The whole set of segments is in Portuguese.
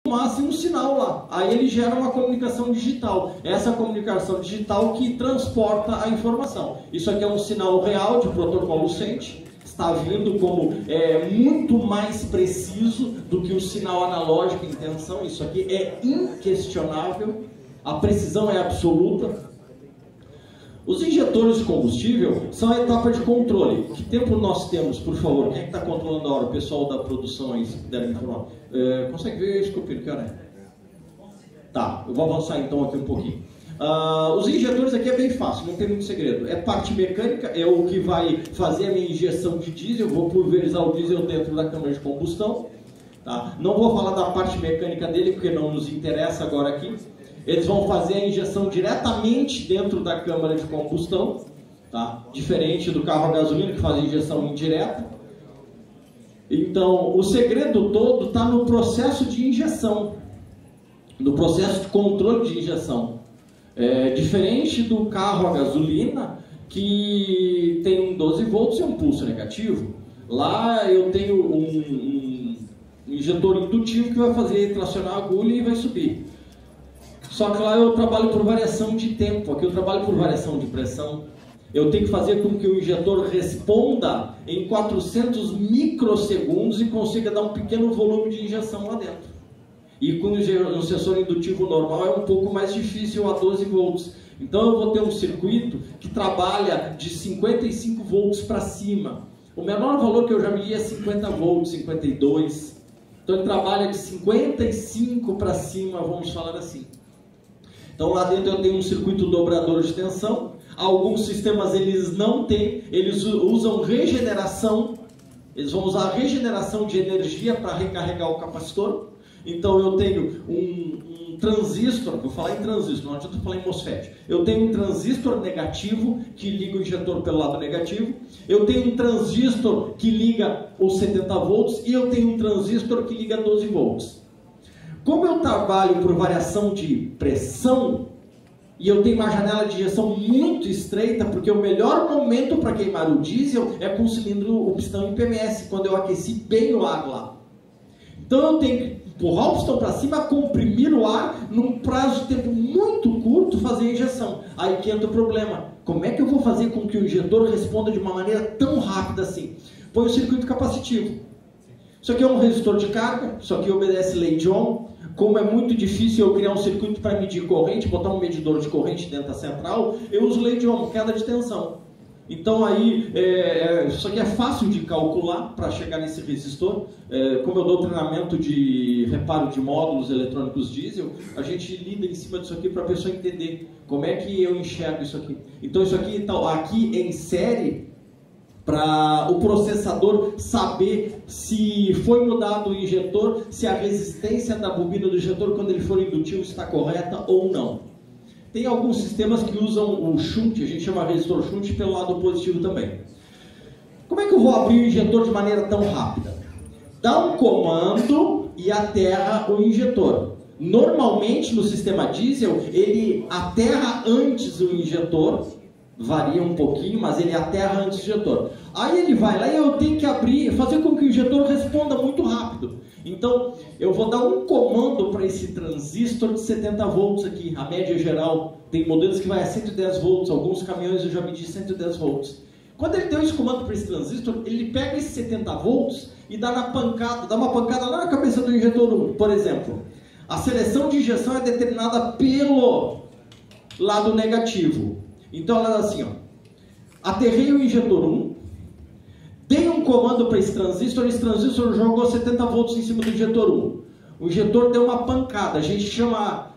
tomasse um sinal lá. Aí ele gera uma comunicação digital. Essa comunicação digital que transporta a informação. Isso aqui é um sinal real de protocolo SENT. Está vindo como muito mais preciso do que o sinal analógico em tensão. Isso aqui é inquestionável. A precisão é absoluta. Os injetores de combustível são a etapa de controle. Que tempo nós temos, por favor? Quem é que está controlando a hora? O pessoal da produção aí, se puder me informar. Consegue ver, Escopiro, que hora é? Tá, eu vou avançar então aqui um pouquinho. Os injetores aqui é bem fácil, não tem muito segredo. É parte mecânica, é o que vai fazer a minha injeção de diesel. Eu vou pulverizar o diesel dentro da câmara de combustão. Tá? Não vou falar da parte mecânica dele, porque não nos interessa agora aqui. Eles vão fazer a injeção diretamente dentro da câmara de combustão, tá? Diferente do carro a gasolina que faz a injeção indireta. Então, o segredo todo está no processo de injeção, no processo de controle de injeção. Diferente do carro a gasolina, que tem um 12 volts e um pulso negativo. Lá eu tenho um injetor indutivo que vai fazer tracionar a agulha e vai subir. Só que lá eu trabalho por variação de tempo, aqui eu trabalho por variação de pressão. Eu tenho que fazer com que o injetor responda em 400 microsegundos e consiga dar um pequeno volume de injeção lá dentro. E com o sensor indutivo normal é um pouco mais difícil a 12 volts. Então eu vou ter um circuito que trabalha de 55 volts para cima. O menor valor que eu já medi é 50 volts, 52. Então ele trabalha de 55 para cima, vamos falar assim. Então lá dentro eu tenho um circuito dobrador de tensão. Alguns sistemas eles não têm, eles usam regeneração. Eles vão usar a regeneração de energia para recarregar o capacitor. Então eu tenho um transistor, vou falar em transistor, não adianta falar em MOSFET. Eu tenho um transistor negativo que liga o injetor pelo lado negativo. Eu tenho um transistor que liga os 70 volts e eu tenho um transistor que liga 12 volts. Como eu trabalho por variação de pressão e eu tenho uma janela de injeção muito estreita, porque o melhor momento para queimar o diesel é com o cilindro, o pistão em PMS, quando eu aqueci bem o ar lá. Então eu tenho que empurrar o pistão para cima, comprimir o ar, num prazo de tempo muito curto, fazer a injeção. Aí que entra o problema. Como é que eu vou fazer com que o injetor responda de uma maneira tão rápida assim? Põe o circuito capacitivo. Isso aqui é um resistor de carga, isso aqui obedece lei de Ohm. Como é muito difícil eu criar um circuito para medir corrente, botar um medidor de corrente dentro da central, eu uso lei de Ohm, queda de tensão. Então aí, isso aqui é fácil de calcular para chegar nesse resistor. Como eu dou treinamento de reparo de módulos eletrônicos diesel, a gente lida em cima disso aqui para a pessoa entender como é que eu enxergo isso aqui. Então isso aqui está aqui em série, para o processador saber se foi mudado o injetor, se a resistência da bobina do injetor quando ele for indutivo está correta ou não. Tem alguns sistemas que usam o shunt, a gente chama resistor shunt pelo lado positivo também. Como é que eu vou abrir o injetor de maneira tão rápida? Dá um comando e aterra o injetor. Normalmente no sistema diesel ele aterra antes o injetor, varia um pouquinho, mas ele aterra antes do injetor. Aí ele vai lá e eu tenho que abrir, fazer com que o injetor responda muito rápido. Então, eu vou dar um comando para esse transistor de 70 volts aqui, a média geral. Tem modelos que vai a 110 volts, alguns caminhões eu já medi 110 volts. Quando ele deu esse comando para esse transistor, ele pega esses 70 volts e dá uma pancada lá na cabeça do injetor 1, por exemplo. A seleção de injeção é determinada pelo lado negativo. Então ela diz assim, ó, aterrei o injetor 1, dei um comando para esse transistor jogou 70 volts em cima do injetor 1. O injetor deu uma pancada, a gente chama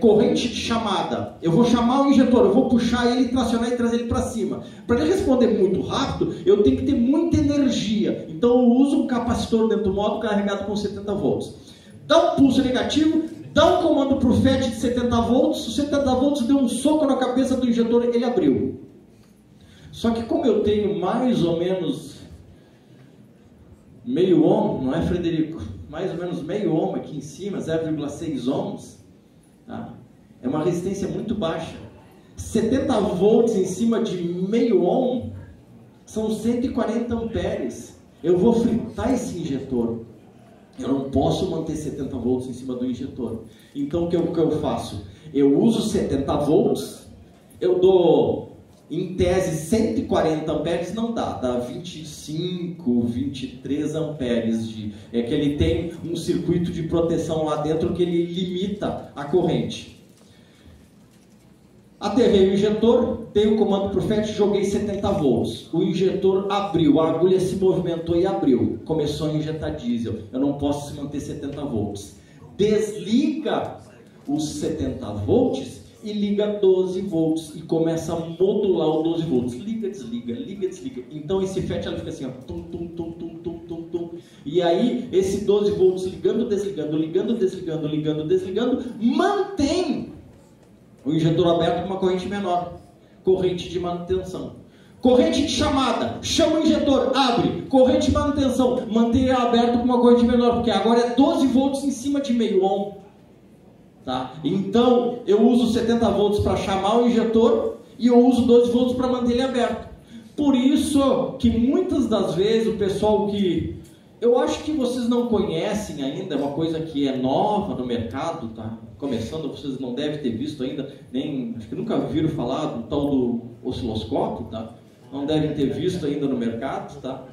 corrente de chamada. Eu vou chamar o injetor, eu vou puxar ele, tracionar e trazer ele para cima. Para ele responder muito rápido, eu tenho que ter muita energia. Então eu uso um capacitor dentro do módulo carregado com 70 volts. Dá um pulso negativo, dá um comando para o FET de 70 volts, os 70 volts deu um soco na cabeça do injetor, ele abriu. Só que como eu tenho mais ou menos meio ohm, não é, Frederico? Mais ou menos meio ohm aqui em cima, 0,6 ohms, tá? É uma resistência muito baixa. 70 volts em cima de meio ohm são 140 amperes. Eu vou fritar esse injetor. Eu não posso manter 70 volts em cima do injetor. Então o que eu faço? Eu uso 70 volts, eu dou, em tese, 140 amperes, não dá 25, 23 amperes. É que ele tem um circuito de proteção lá dentro que ele limita a corrente. Aterrei o injetor, dei o comando para o FET, joguei 70 volts. O injetor abriu, a agulha se movimentou e abriu. Começou a injetar diesel. Eu não posso manter 70 volts. Desliga os 70 volts e liga 12 volts. E começa a modular o 12 volts. Liga, desliga, liga, desliga. Então esse FET ela fica assim, ó, tum, tum, tum, tum, tum, tum, tum. E aí esse 12 volts ligando, desligando, ligando, desligando, ligando, desligando, mantém o injetor aberto com uma corrente menor. Corrente de manutenção. Corrente de chamada. Chama o injetor, abre. Corrente de manutenção. Mantenha aberto com uma corrente menor, porque agora é 12 volts em cima de meio ohm. Tá? Então, eu uso 70 volts para chamar o injetor e eu uso 12 volts para manter ele aberto. Por isso que muitas das vezes o pessoal que... Eu acho que vocês não conhecem ainda, é uma coisa que é nova no mercado, tá? Começando, vocês não devem ter visto ainda, nem, acho que nunca viram falar do tal do osciloscópio, tá? Não devem ter visto ainda no mercado, tá?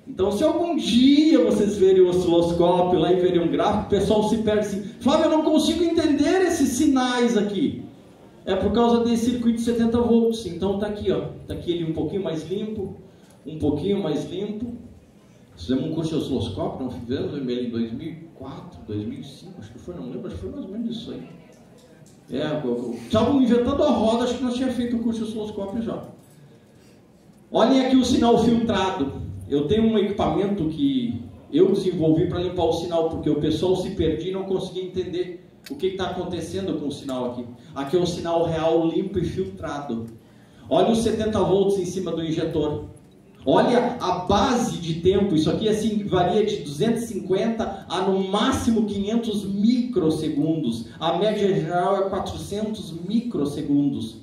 Então, se algum dia vocês verem o osciloscópio lá e verem um gráfico, o pessoal se perde assim, Flávio, eu não consigo entender esses sinais aqui. É por causa desse circuito de 70 volts. Então tá aqui, ó, tá aqui ele um pouquinho mais limpo, um pouquinho mais limpo. Fizemos um curso de osciloscópio, não fizemos em 2004, 2005, acho que foi, não lembro, acho que foi mais ou menos isso aí. Estavam inventando a roda, acho que nós tínhamos feito o curso de osciloscópio já. Olhem aqui o sinal filtrado. Eu tenho um equipamento que eu desenvolvi para limpar o sinal, porque o pessoal se perdia e não conseguia entender o que está acontecendo com o sinal aqui. Aqui é um sinal real, limpo e filtrado. Olha os 70 volts em cima do injetor. Olha a base de tempo, isso aqui assim varia de 250 a no máximo 500 microsegundos. A média geral é 400 microsegundos.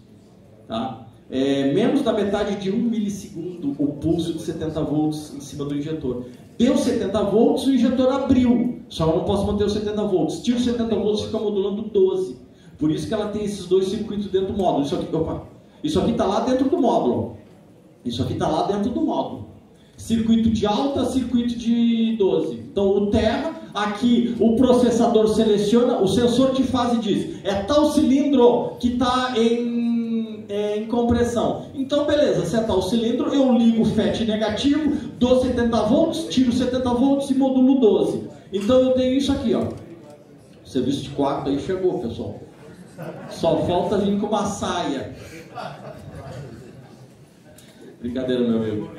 Tá? É menos da metade de 1 milissegundo o pulso de 70 volts em cima do injetor. Deu 70 volts, o injetor abriu. Só eu não posso manter os 70 volts. Tira os 70 volts e fica modulando 12. Por isso que ela tem esses dois circuitos dentro do módulo. Isso aqui está lá dentro do módulo. Isso aqui está lá dentro do módulo. Circuito de alta, circuito de 12. Então o terra, aqui o processador seleciona, o sensor de fase diz, é tal cilindro que está em compressão. Então beleza, se é tal cilindro, eu ligo o FET negativo, dou 70 volts, tiro 70 volts e modulo 12. Então eu tenho isso aqui, ó. O serviço de quarto aí chegou, pessoal. Só falta vir com uma saia. Brincadeira, meu amigo.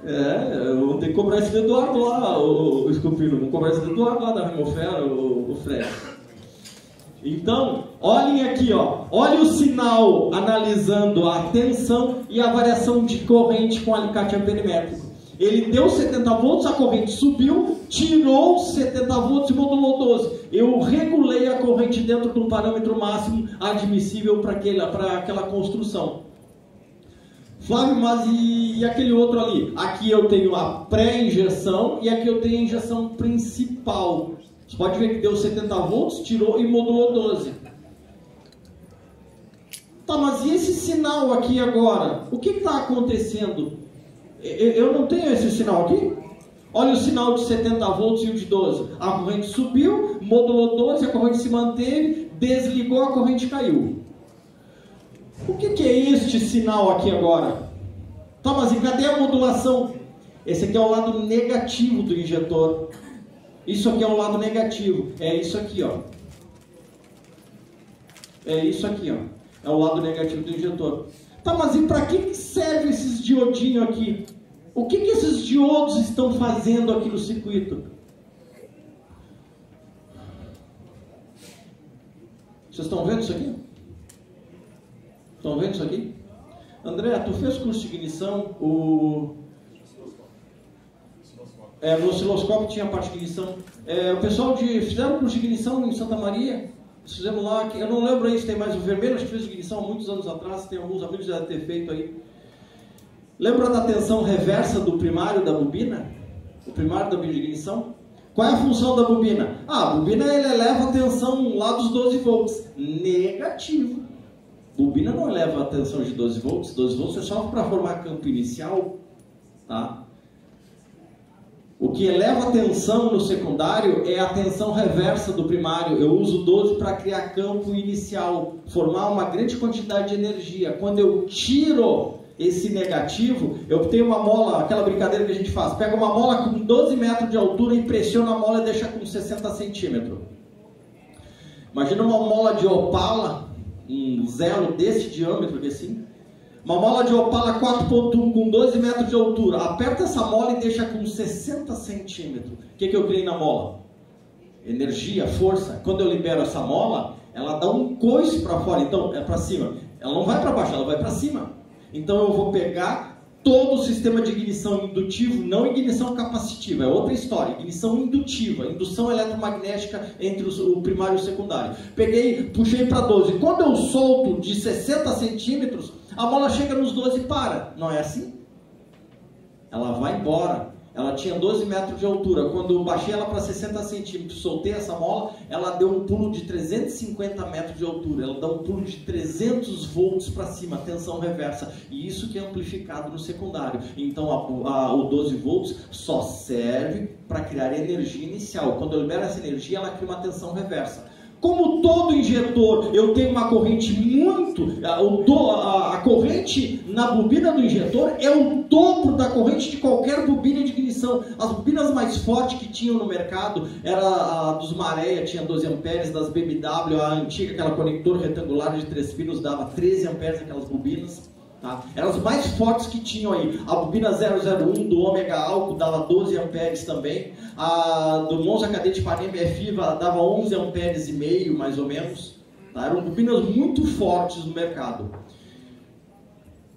Eu vou ter que cobrar esse do Eduardo lá, o Esculpino. Vou cobrar esse do Eduardo lá da Remofera, o Fred. Então, olhem aqui, ó. Olha o sinal analisando a tensão e a variação de corrente com alicate amperimétrico. Ele deu 70 volts, a corrente subiu, tirou 70 volts e modulou 12. Eu regulei a corrente dentro de um parâmetro máximo admissível para aquela construção. Flávio, mas e aquele outro ali? Aqui eu tenho a pré-injeção e aqui eu tenho a injeção principal. Você pode ver que deu 70 volts, tirou e modulou 12. Tá, mas e esse sinal aqui agora? O que está acontecendo? Eu não tenho esse sinal aqui? Olha o sinal de 70 volts e o de 12. A corrente subiu, modulou 12, a corrente se manteve, desligou, a corrente caiu. O que é este sinal aqui agora? Tá, mas e cadê a modulação? Esse aqui é o lado negativo do injetor. Isso aqui é o lado negativo. É isso aqui, ó. É isso aqui, ó. É o lado negativo do injetor. Tá, mas e para que serve esses diodinhos aqui? O que esses diodos estão fazendo aqui no circuito? Vocês estão vendo isso aqui? Estão vendo isso aqui? André, tu fez curso de ignição? No osciloscópio tinha a parte de ignição. O pessoal fizeram curso de ignição em Santa Maria. Fizemos lá, eu não lembro aí se tem mais o vermelho, acho que fez ignição há muitos anos atrás, tem alguns amigos que já devem ter feito aí. Lembra da tensão reversa do primário da bobina? O primário da bobina de ignição? Qual é a função da bobina? A bobina ele eleva a tensão lá dos 12 volts. Negativo. Bobina não eleva a tensão de 12 volts. 12 volts é só para formar campo inicial. Tá? O que eleva a tensão no secundário é a tensão reversa do primário. Eu uso 12 para criar campo inicial, formar uma grande quantidade de energia. Quando eu tiro esse negativo, eu tenho uma mola, aquela brincadeira que a gente faz, pega uma mola com 12 metros de altura e pressiona a mola e deixa com 60 centímetros. Imagina uma mola de opala, um zero desse diâmetro aqui assim, uma mola de opala 4.1 com 12 metros de altura, aperta essa mola e deixa com 60 centímetros. O que eu criei na mola? Energia, força. Quando eu libero essa mola, ela dá um coice para fora, então é para cima. Ela não vai para baixo, ela vai para cima. Então eu vou pegar todo o sistema de ignição indutivo, não ignição capacitiva, é outra história, ignição indutiva, indução eletromagnética entre o primário e o secundário. Peguei, puxei para 12, quando eu solto de 60 centímetros, a bola chega nos 12 e para, não é assim? Ela vai embora. Ela tinha 12 metros de altura, quando eu baixei ela para 60 centímetros, soltei essa mola, ela deu um pulo de 350 metros de altura, ela dá um pulo de 300 volts para cima, tensão reversa, e isso que é amplificado no secundário. Então o 12 volts só serve para criar energia inicial. Quando eu libero essa energia, ela cria uma tensão reversa. Como todo injetor, eu tenho uma corrente a corrente na bobina do injetor é o dobro da corrente de qualquer bobina de ignição. As bobinas mais fortes que tinham no mercado era a dos Maréia, tinha 12 amperes, das BMW, a antiga, aquela conector retangular de 3 pinos, dava 13 amperes aquelas bobinas. Tá? Eram as mais fortes que tinham aí. A bobina 001 do Omega Alco dava 12 amperes também. A do Monza Cadete Panema FI dava 11 amperes e meio, mais ou menos. Tá? Eram bobinas muito fortes no mercado.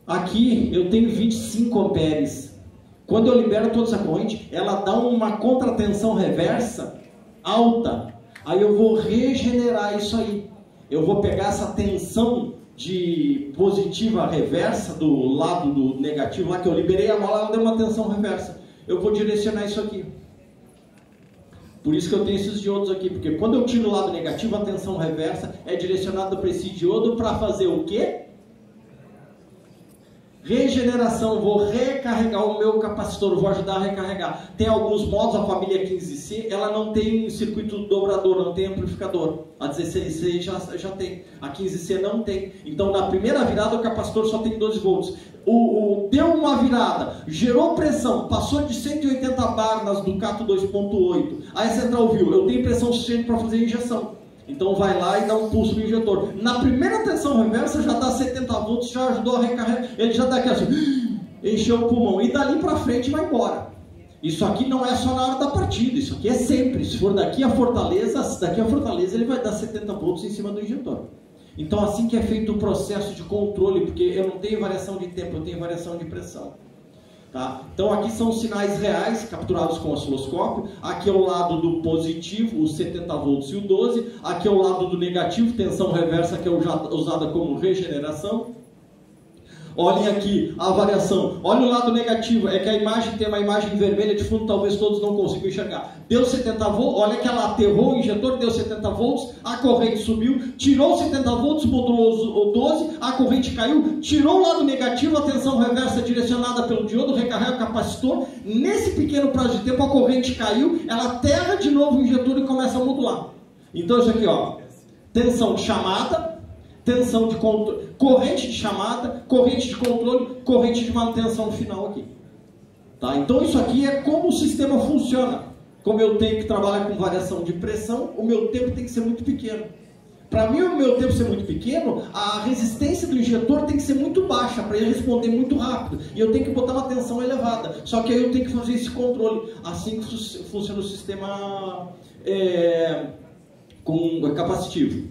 Aqui eu tenho 25 amperes. Quando eu libero toda essa corrente, ela dá uma contratensão reversa alta. Aí eu vou regenerar isso aí. Eu vou pegar essa tensão de positiva reversa do lado do negativo, lá que eu liberei a mola, ela deu uma tensão reversa. Eu vou direcionar isso aqui. Por isso que eu tenho esses diodos aqui, porque quando eu tiro o lado negativo, a tensão reversa é direcionada para esse diodo para fazer o quê? Regeneração. Vou recarregar o meu capacitor, vou ajudar a recarregar. Tem alguns modos, a família 15C, ela não tem circuito dobrador, não tem amplificador. A 16C já tem, a 15C não tem. Então na primeira virada o capacitor só tem 12 volts. Deu uma virada, gerou pressão, passou de 180 bar nas Ducato 2.8. Aí a central viu, eu tenho pressão suficiente para fazer injeção. Então vai lá e dá um pulso no injetor. Na primeira tensão reversa já dá 70 volts, já ajudou a recarregar. Ele já dá aqui assim, encheu o pulmão. E dali para frente vai embora. Isso aqui não é só na hora da partida, isso aqui é sempre. Se for daqui a Fortaleza ele vai dar 70 volts em cima do injetor. Então assim que é feito o processo de controle, porque eu não tenho variação de tempo, eu tenho variação de pressão. Tá? Então aqui são os sinais reais capturados com o osciloscópio. Aqui é o lado do positivo, os 70 volts e o 12. Aqui é o lado do negativo, tensão reversa, que é usada como regeneração. Olhem aqui a variação. Olha o lado negativo, é que a imagem tem uma imagem vermelha de fundo, talvez todos não consigam enxergar. Deu 70 volts, olha que ela aterrou o injetor, deu 70 volts, a corrente subiu, tirou 70 volts, modulou o 12, a corrente caiu, tirou o lado negativo, a tensão reversa direcionada pelo diodo, recarrega o capacitor. Nesse pequeno prazo de tempo a corrente caiu, ela aterra de novo o injetor e começa a modular. Então isso aqui, ó, tensão de chamada, tensão de controle, corrente de chamada, corrente de controle, corrente de manutenção final aqui. Tá? Então isso aqui é como o sistema funciona. Como eu tenho que trabalhar com variação de pressão, o meu tempo tem que ser muito pequeno. Para mim, o meu tempo ser muito pequeno, a resistência do injetor tem que ser muito baixa, para ele responder muito rápido. E eu tenho que botar uma tensão elevada. Só que aí eu tenho que fazer esse controle. Assim que funciona o sistema capacitivo.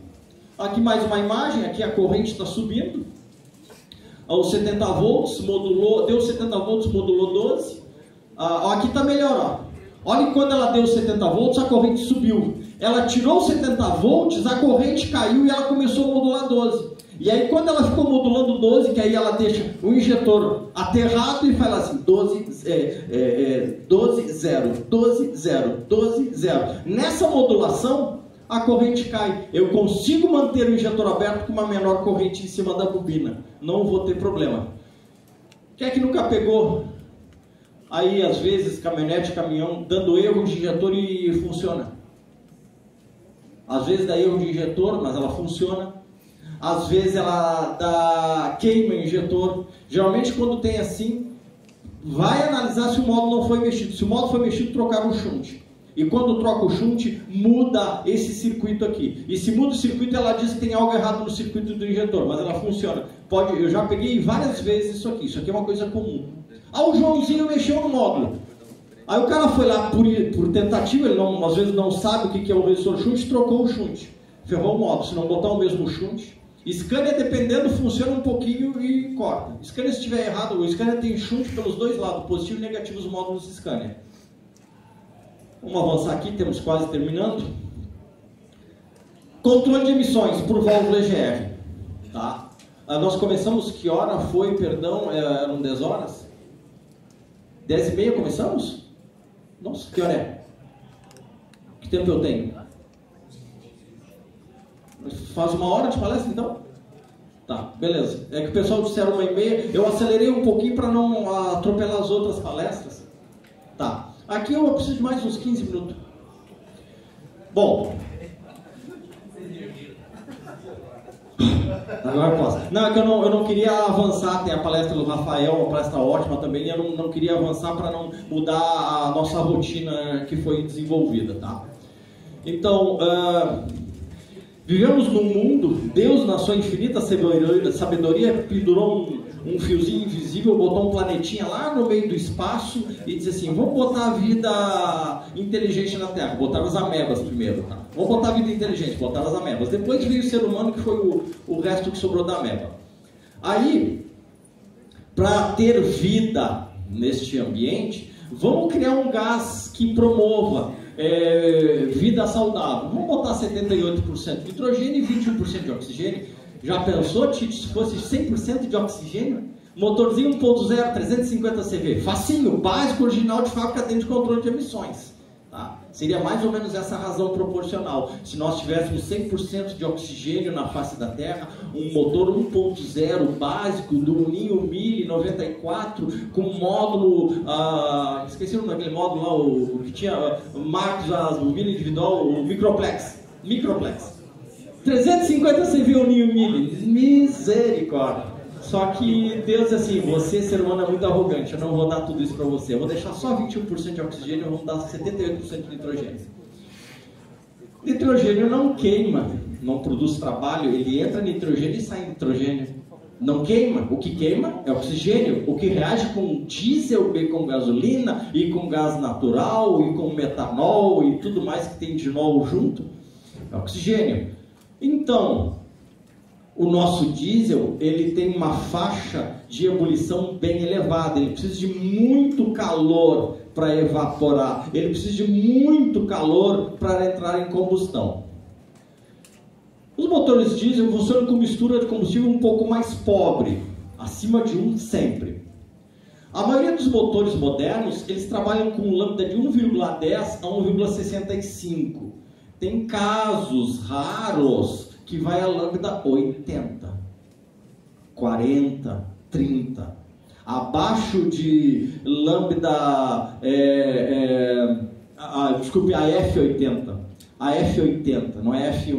Aqui mais uma imagem, aqui a corrente está subindo. Aos 70 volts, modulou, deu 70 volts, modulou 12. Aqui está melhor, ó. Olha, quando ela deu 70 volts, a corrente subiu. Ela tirou 70 volts, a corrente caiu e ela começou a modular 12. E aí, quando ela ficou modulando 12, que aí ela deixa o injetor aterrado e fala assim, 12, 0, 12, 0, 12, 0. Nessa modulação, a corrente cai. Eu consigo manter o injetor aberto com uma menor corrente em cima da bobina. Não vou ter problema. Quem é que nunca pegou? Aí, às vezes, caminhonete, caminhão, dando erro de injetor e funciona. Às vezes dá erro de injetor, mas ela funciona. Às vezes ela dá queima em injetor. Geralmente, quando tem assim, vai analisar se o módulo não foi mexido. Se o módulo foi mexido, trocar o shunt. E quando troca o shunt, muda esse circuito aqui. E se muda o circuito, ela diz que tem algo errado no circuito do injetor, mas ela funciona. Eu já peguei várias vezes isso aqui. Isso aqui é uma coisa comum. Ah, o Joãozinho mexeu no módulo. Aí o cara foi lá por tentativa, ele não, às vezes não sabe o que é o resistor shunt, trocou o shunt. Ferrou o módulo. Se não botar o mesmo shunt. Scanner, dependendo, funciona um pouquinho e corta. Scanner, se estiver errado, o scanner tem shunt pelos dois lados, positivo e negativo, os módulos de scanner. Vamos avançar aqui, temos quase terminando. Controle de emissões por válvula EGR. Tá? Nós começamos, que hora foi, perdão, eram 10 horas? 10h30 começamos? Nossa, que hora é? Que tempo eu tenho? Faz 1 hora de palestra, então? Tá, beleza. É que o pessoal disseram 1h30. Eu acelerei um pouquinho para não atropelar as outras palestras. Tá. Aqui eu preciso de mais uns 15 minutos. Bom. Agora posso. Não, é que eu não queria avançar. Tem a palestra do Rafael, uma palestra ótima também. E eu não queria avançar para não mudar a nossa rotina que foi desenvolvida, tá? Então, vivemos num mundo, Deus na sua infinita sabedoria pendurou um fiozinho invisível, botou um planetinha lá no meio do espaço e disse assim, vamos botar a vida inteligente na Terra. Botaram as amebas primeiro, tá? Vamos botar a vida inteligente, botaram as amebas. Depois veio o ser humano, que foi o resto que sobrou da ameba. Aí, para ter vida neste ambiente, vamos criar um gás que promova vida saudável. Vamos botar 78% de nitrogênio e 21% de oxigênio. Já pensou, Tite, se fosse 100% de oxigênio? Motorzinho 1.0, 350 CV. Facinho, básico, original de fábrica dentro de controle de emissões. Tá? Seria mais ou menos essa razão proporcional. Se nós tivéssemos 100% de oxigênio na face da Terra, um motor 1.0 básico do Ninho 1094 com módulo, esqueci o nome daquele módulo lá, o que tinha marcos, as bobinas individual, o Microplex. 350 CV o Ninho 1000, misericórdia. Só que Deus, assim, você, ser humano, é muito arrogante. Eu não vou dar tudo isso para você. Eu vou deixar só 21% de oxigênio e vou dar 78% de nitrogênio. Nitrogênio não queima, não produz trabalho. Ele entra nitrogênio e sai nitrogênio. Não queima. O que queima é oxigênio. O que reage com diesel e com gasolina e com gás natural e com metanol e tudo mais que tem de nol junto é oxigênio. Então, o nosso diesel, ele tem uma faixa de ebulição bem elevada. Ele precisa de muito calor para evaporar. Ele precisa de muito calor para entrar em combustão. Os motores diesel funcionam com mistura de combustível um pouco mais pobre, acima de 1 sempre. A maioria dos motores modernos, eles trabalham com lambda de 1,10 a 1,65. Tem casos raros que vai a lambda 80, 40, 30. Abaixo de lambda, desculpe, a F80. A F80, não é F...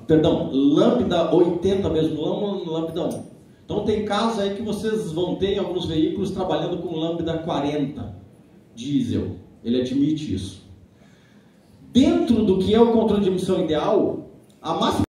perdão, lambda 80 mesmo, lambda 1. Então tem casos aí que vocês vão ter em alguns veículos trabalhando com lambda 40 diesel. Ele admite isso. Dentro do que é o controle de emissão ideal, a máxima